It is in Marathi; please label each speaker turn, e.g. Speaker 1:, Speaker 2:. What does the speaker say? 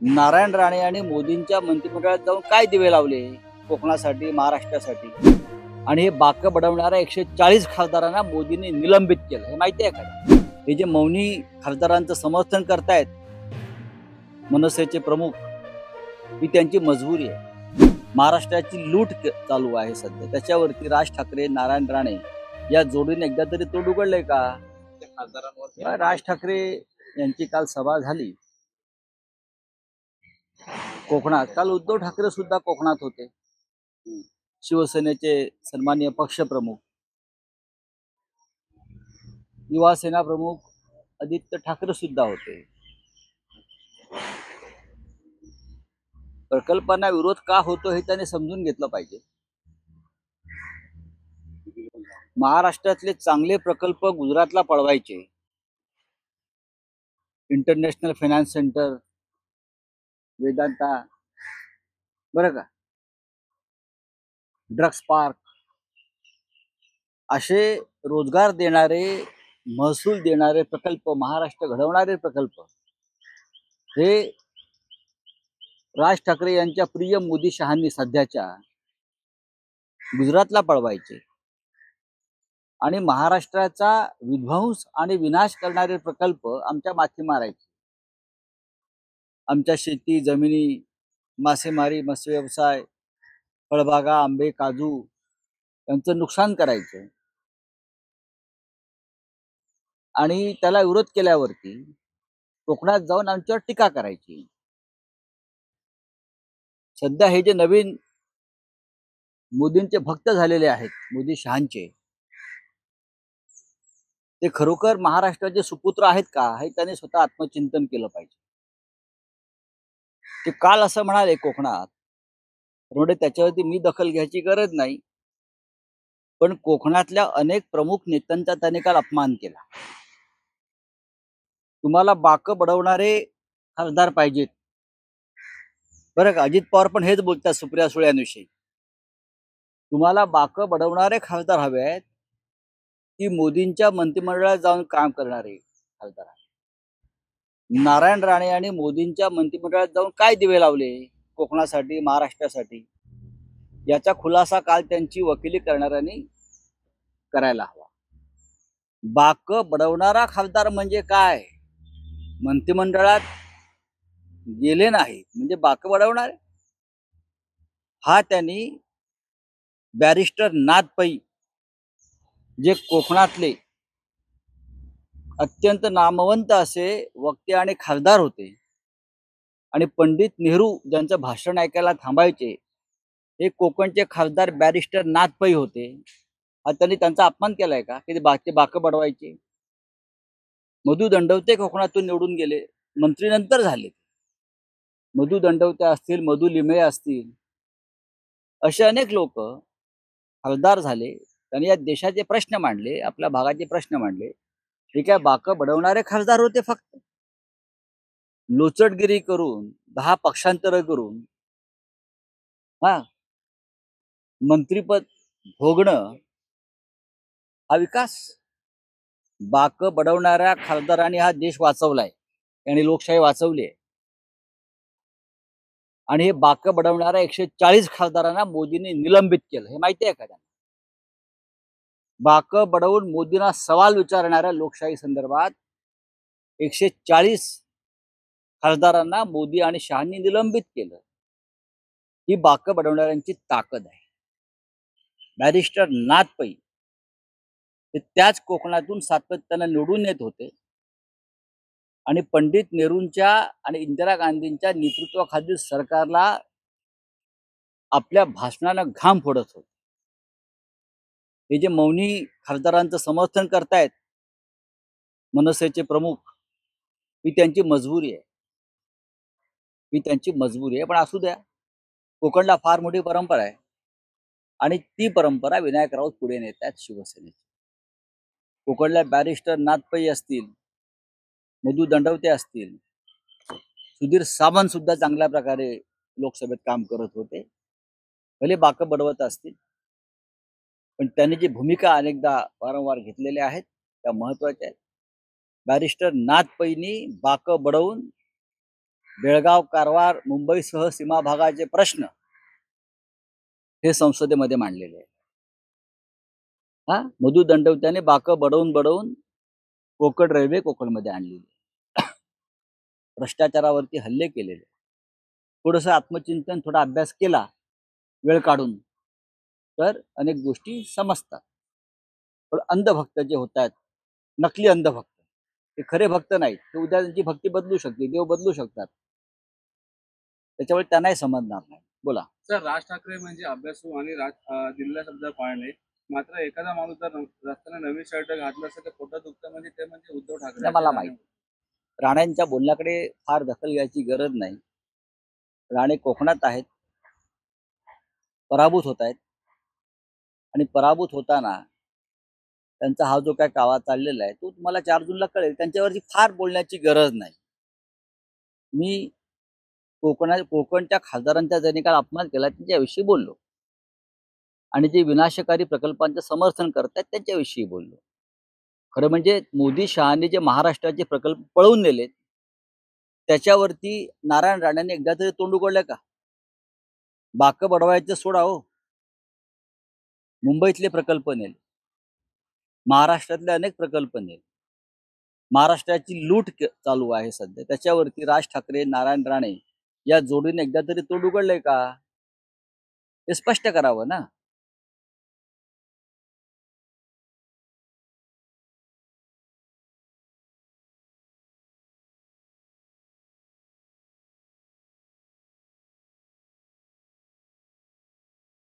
Speaker 1: नारायण राणे आणि मोदींच्या मंत्रिमंडळात जाऊन काय दिवे लावले कोकणासाठी, महाराष्ट्रासाठी. आणि हे बाक बडवणाऱ्या 140 खासदारांना मोदींनी निलंबित केलं, हे माहिती आहे का? हे जे मौनी खासदारांचं समर्थन करतायत मनसेचे प्रमुख, ही त्यांची मजबुरी आहे. महाराष्ट्राची लूट चालू आहे सध्या, त्याच्यावरती राज ठाकरे, नारायण राणे या जोडीने एकदा तरी तोंड उघडलंय का? राज ठाकरे यांची काल सभा झाली कोकणात. काल उद्धव ठाकरे सुद्धा कोकणात होते. शिवसेनेचे सन्माननीय पक्षप्रमुख, युवा सेना प्रमुख आदित्य ठाकरे सुद्धा होते. प्रकल्पांना विरोध का होतो हे त्यांनी समजून घेतलं पाहिजे. महाराष्ट्रातले चांगले प्रकल्प गुजरातला पळवायचे. इंटरनॅशनल फायनान्स सेंटर, वेदांता, बरं का, ड्रग्स पार्क, असे रोजगार देणारे, महसूल देणारे प्रकल्प, महाराष्ट्र घडवणारे प्रकल्प हे राज ठाकरे यांच्या प्रिय मोदी शहांनी सध्याच्या गुजरातला पळवायचे. आणि महाराष्ट्राचा विध्वंस आणि विनाश करणारे प्रकल्प आमच्या माथी मारायचे. आमच्या शेती, जमिनी, मासेमारी, मत्स्य व्यवसाय, फळबागा, आंबे, काजू यांचं नुकसान करायचं. आणि त्याला विरोध केल्यावरती कोकणात जाऊन आमच्यावर टीका करायची. सध्या हे जे नवीन मोदींचे भक्त झालेले आहेत, मोदी शहांचे, ते खरोखर महाराष्ट्राचे सुपुत्र आहेत का, हे त्यांनी स्वतः आत्मचिंतन केलं पाहिजे. ते काल असं म्हणाले कोकणात, म्हणजे त्याच्यावरती मी दखल घ्यायची गरज नाही, पण कोकणातल्या अनेक प्रमुख नेत्यांचा त्याने काल अपमान केला. तुम्हाला बाक बडवणारे खासदार पाहिजेत, बरं का. अजित पवार पण हेच बोलतात सुप्रिया सुळेंविषयी. तुम्हाला बाक बडवणारे खासदार हवे आहेत, की मोदींच्या मंत्रिमंडळात जाऊन काम करणारे खासदार. नारायण राणे आणि मोदींच्या मंत्रिमंडळात जाऊन काय दिवे लावले कोकणासाठी, महाराष्ट्रासाठी, याचा खुलासा काल त्यांची वकिली करणाऱ्यांनी करायला हवा. बाक बडवणारा खासदार म्हणजे काय? मंत्रिमंडळात गेले नाही म्हणजे बाक बडवणार. हा त्यांनी बॅरिस्टर नाथ पै, जे कोकणातले अत्यंत नामवंत असे वक्ते आणि खासदार होते, आणि पंडित नेहरू ज्यांचं भाषण ऐकायला थांबायचे, हे कोकणचे खासदार बॅरिस्टर नाथ पै होते. हा त्यांनी त्यांचा अपमान केलाय का, की ते बाक बडवायचे? मधु दंडवते कोकणातून निवडून गेले, मंत्री नंतर झाले. मधु दंडवते असतील, मधु लिमये असतील, असे अनेक लोक खासदार झाले. त्यांनी या देशाचे प्रश्न मांडले, आपल्या भागाचे प्रश्न मांडले. हे काय बाक बडवणारे खासदार होते? फक्त लोचटगिरी करून, 10 पक्षांतर करून मंत्रीपद भोगणं हा विकास? बाक बडवणाऱ्या खासदारांनी हा देश वाचवलाय आणि लोकशाही वाचवली आहे. आणि हे बाक बडवणाऱ्या 140 खासदारांना मोदींनी निलंबित केलं, हे माहिती आहे का? बाक बडवून मोदींना सवाल विचारणाऱ्या लोकशाही संदर्भात 140 खासदारांना मोदी आणि शहांनी निलंबित केलं. ही बाक बडवणाऱ्यांची ताकद आहे. बॅरिस्टर नाथ पै ते त्याच कोकणातून सातत्यानं निवडून येत होते, आणि पंडित नेहरूंच्या आणि इंदिरा गांधींच्या नेतृत्वाखालील सरकारला आपल्या भाषणानं घाम फोडत होते. हे जे मौनी खासदारांचं समर्थन करतायत मनसेचे प्रमुख, ही त्यांची मजबुरी आहे. पण असू द्या, कोकणला फार मोठी परंपरा आहे, आणि ती परंपरा विनायक राऊत पुढे नेत आहेत शिवसेनेची. कोकणला बॅरिस्टर नाथ पै असतील, मधु दंडवते असतील, सुधीर सावंत सुद्धा चांगल्या प्रकारे लोकसभेत काम करत होते. भले बाक बडवत असतील, पण त्यांनी जी भूमिका अनेकदा वारंवार घेतलेल्या आहेत त्या महत्वाच्या आहेत. बॅरिस्टर नाथ पैनी बाक बडवून बेळगाव, कारवार, मुंबईसह सीमा भागाचे प्रश्न हे संसदेमध्ये मांडलेले आहेत. हा, मधु दंडवत्याने बाकं बडवून बडवून कोकण रेल्वे कोकणमध्ये आणलेली, भ्रष्टाचारावरती हल्ले केलेले. थोडंसं आत्मचिंतन, थोडा अभ्यास केला वेळ काढून तर अनेक गोष्टी समजतात. पण अंधभक्त जे होत आहेत, नकली अंधभक्त, ते खरे भक्त नाहीत. ते उद्या त्यांची भक्ती बदलू शकते, देव बदलू शकतात, त्याच्यामुळे त्यांनाही समजणार नाही. बोला.
Speaker 2: सर, राज ठाकरे म्हणजे अभ्यासू आणि दिलेला शब्द पाळणे. मात्र एखादा माणूस जर रस्त्याने नवीन शर्ट घातलं असेल तर पोटात दुखतं, म्हणजे ते म्हणजे उद्धव ठाकरे.
Speaker 1: मला माहिती, राणेंच्या बोलण्याकडे फार दखल घ्यायची गरज नाही. राणे कोकणात आहेत, पराभूत होत आहेत, आणि पराभूत होताना त्यांचा हा जो काय कावा चाललेला आहे तो तुम्हाला 4 जूनला कळेल. त्यांच्यावरती फार बोलण्याची गरज नाही. मी कोकणच्या खासदारांचा ज्यांनी काल अपमान केला त्यांच्याविषयी बोललो, आणि जे विनाशकारी प्रकल्पांचं समर्थन करतात त्यांच्याविषयी बोललो. खरं म्हणजे मोदी शहांनी जे महाराष्ट्राचे प्रकल्प पळवून नेलेत त्याच्यावरती नारायण राणेंनी एकदा तरी तोंड उघडलं का? बाकं बडवायचं सोडा हो, मुंबईतले प्रकल्प नेले, महाराष्ट्रातले अनेक प्रकल्प नेले, महाराष्ट्राची लूट चालू आहे सध्या, त्याच्यावरती राज ठाकरे, नारायण राणे या जोडीने एकदा तरी तोंड उघडलंय का? हे स्पष्ट करावं ना.